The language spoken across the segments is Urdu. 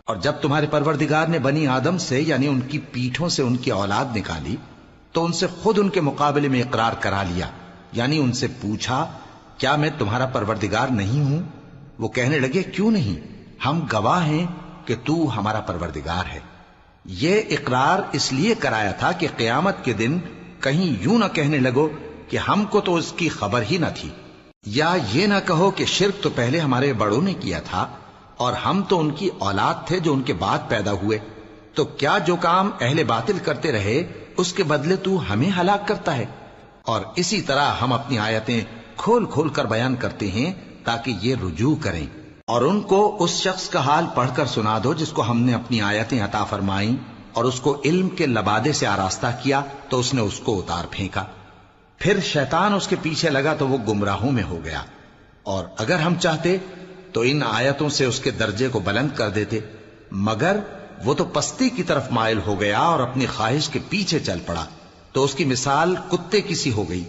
اور جب تمہارے پروردگار نے بنی آدم سے یعنی ان کی پیٹھوں سے ان کی اولاد نکالی تو ان سے خود ان کے مقابلے میں اقرار کرا لیا، یعنی ان سے پوچھا کیا میں تمہارا پروردگار نہیں ہوں؟ وہ کہنے لگے کیوں نہیں، ہم گواہ ہیں کہ تو ہمارا پروردگار ہے۔ یہ اقرار اس لیے کرایا تھا کہ قیامت کے دن کہیں یوں نہ کہنے لگو کہ ہم کو تو اس کی خبر ہی نہ تھی، یا یہ نہ کہو کہ شرک تو پہلے ہمارے بڑوں نے کیا تھا اور ہم تو ان کی اولاد تھے جو ان کے بعد پیدا ہوئے، تو کیا جو کام اہل باطل کرتے رہے اس کے بدلے تو ہمیں ہلاک کرتا ہے؟ اور اسی طرح ہم اپنی آیتیں کھول کھول کر بیان کرتے ہیں تاکہ یہ رجوع کریں۔ اور ان کو اس شخص کا حال پڑھ کر سنا دو جس کو ہم نے اپنی آیتیں عطا فرمائیں اور اس کو علم کے لبادے سے آراستہ کیا تو اس نے اس کو اتار پھینکا، پھر شیطان اس کے پیچھے لگا تو وہ گمراہوں میں ہو گیا۔ اور اگر ہم چاہتے تو ان آیتوں سے اس کے درجے کو بلند کر دیتے، مگر وہ تو پستی کی طرف مائل ہو گیا اور اپنی خواہش کے پیچھے چل پڑا، تو اس کی مثال کتے کی سی ہو گئی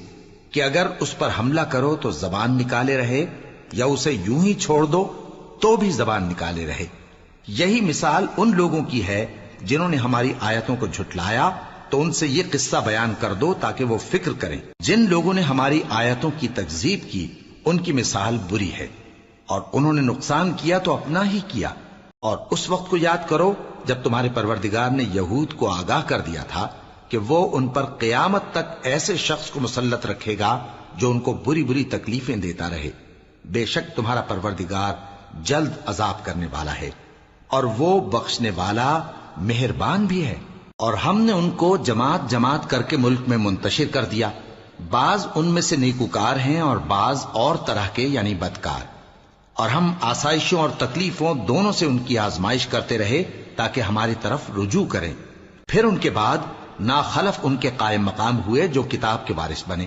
کہ اگر اس پر حملہ کرو تو زبان نکالے رہے، یا اسے یوں ہی چھوڑ دو تو بھی زبان نکالے رہے۔ یہی مثال ان لوگوں کی ہے جنہوں نے ہماری آیتوں کو جھٹلایا، تو ان سے یہ قصہ بیان کر دو تاکہ وہ فکر کریں۔ جن لوگوں نے ہماری آیتوں کی تکذیب کی ان کی مثال بری ہے، اور انہوں نے نقصان کیا تو اپنا ہی کیا۔ اور اس وقت کو یاد کرو جب تمہارے پروردگار نے یہود کو آگاہ کر دیا تھا کہ وہ ان پر قیامت تک ایسے شخص کو مسلط رکھے گا جو ان کو بری بری تکلیفیں دیتا رہے۔ بے شک تمہارا پروردگار جلد عذاب کرنے والا ہے، اور وہ بخشنے والا مہربان بھی ہے۔ اور ہم نے ان کو جماعت جماعت کر کے ملک میں منتشر کر دیا، بعض ان میں سے نیکوکار ہیں اور بعض اور طرح کے یعنی بدکار، اور ہم آسائشوں اور تکلیفوں دونوں سے ان کی آزمائش کرتے رہے تاکہ ہماری طرف رجوع کریں۔ پھر ان کے بعد ناخلف ان کے قائم مقام ہوئے جو کتاب کے وارث بنے۔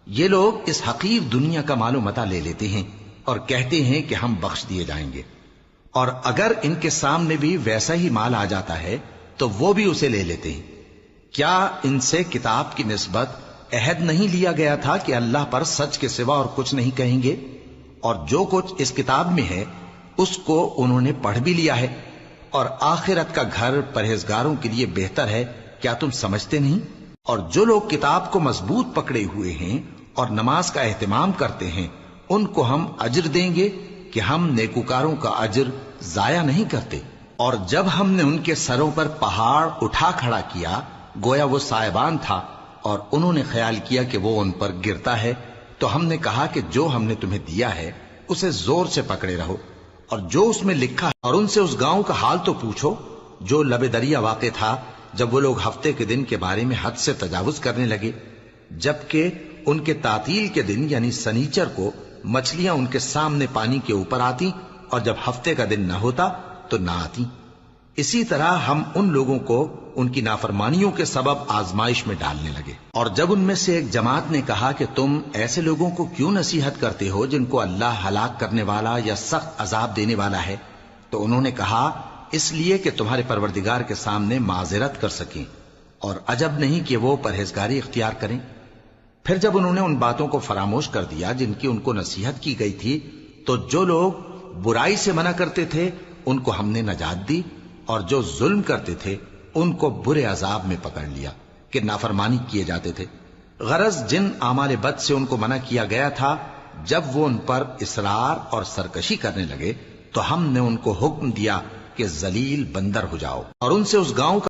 یہ لوگ اس حقیر دنیا کا مال و متاع لے لیتے ہیں اور کہتے ہیں کہ ہم بخش دیے جائیں گے، اور اگر ان کے سامنے بھی ویسا ہی مال آ جاتا ہے تو وہ بھی اسے لے لیتے ہیں۔ کیا ان سے کتاب کی نسبت عہد نہیں لیا گیا تھا کہ اللہ پر سچ کے سوا اور کچھ نہیں کہیں گے؟ اور جو کچھ اس کتاب میں ہے اس کو انہوں نے پڑھ بھی لیا ہے، اور آخرت کا گھر پرہیزگاروں کے لیے بہتر ہے، کیا تم سمجھتے نہیں؟ اور جو لوگ کتاب کو مضبوط پکڑے ہوئے ہیں اور نماز کا اہتمام کرتے ہیں ان کو ہم اجر دیں گے کہ ہم نیکوکاروں کا اجر ضائع نہیں کرتے۔ اور جب ہم نے ان کے سروں پر پہاڑ اٹھا کھڑا کیا گویا وہ سائبان تھا، اور انہوں نے خیال کیا کہ وہ ان پر گرتا ہے، تو ہم نے کہا کہ جو ہم نے تمہیں دیا ہے اسے زور سے پکڑے رہو، اور جو اس میں لکھا ہے، اور ان سے اس گاؤں کا حال تو پوچھو جو لب دریا واقع تھا جب وہ لوگ ہفتے کے دن کے بارے میں حد سے تجاوز کرنے لگے، جبکہ ان کے تعطیل کے دن یعنی سنیچر کو مچھلیاں ان کے سامنے پانی کے اوپر آتی، اور جب ہفتے کا دن نہ ہوتا تو نہ آتی۔ اسی طرح ہم ان لوگوں کو ان کی نافرمانیوں کے سبب آزمائش میں ڈالنے لگے۔ اور جب ان میں سے ایک جماعت نے کہا کہ تم ایسے لوگوں کو کیوں نصیحت کرتے ہو جن کو اللہ ہلاک کرنے والا یا سخت عذاب دینے والا ہے، تو انہوں نے کہا اس لیے کہ تمہارے پروردگار کے سامنے معذرت کر سکیں، اور عجب نہیں کہ وہ پرہیزگاری اختیار کریں۔ پھر جب انہوں نے ان باتوں کو فراموش کر دیا جن کی ان کو نصیحت کی گئی تھی، تو جو لوگ برائی سے منع کرتے تھے ان کو ہم نے نجات دی، اور جو ظلم کرتے تھے ان کو برے عذاب میں پکڑ لیا کہ نافرمانی کیے جاتے تھے۔ غرض جن اعمال بد سے ان کو منع کیا گیا تھا جب وہ ان پر اصرار اور سرکشی کرنے لگے تو ہم نے ان کو حکم دیا کہ ذلیل بندر ہو جاؤ، اور ان سے اس گاؤں کا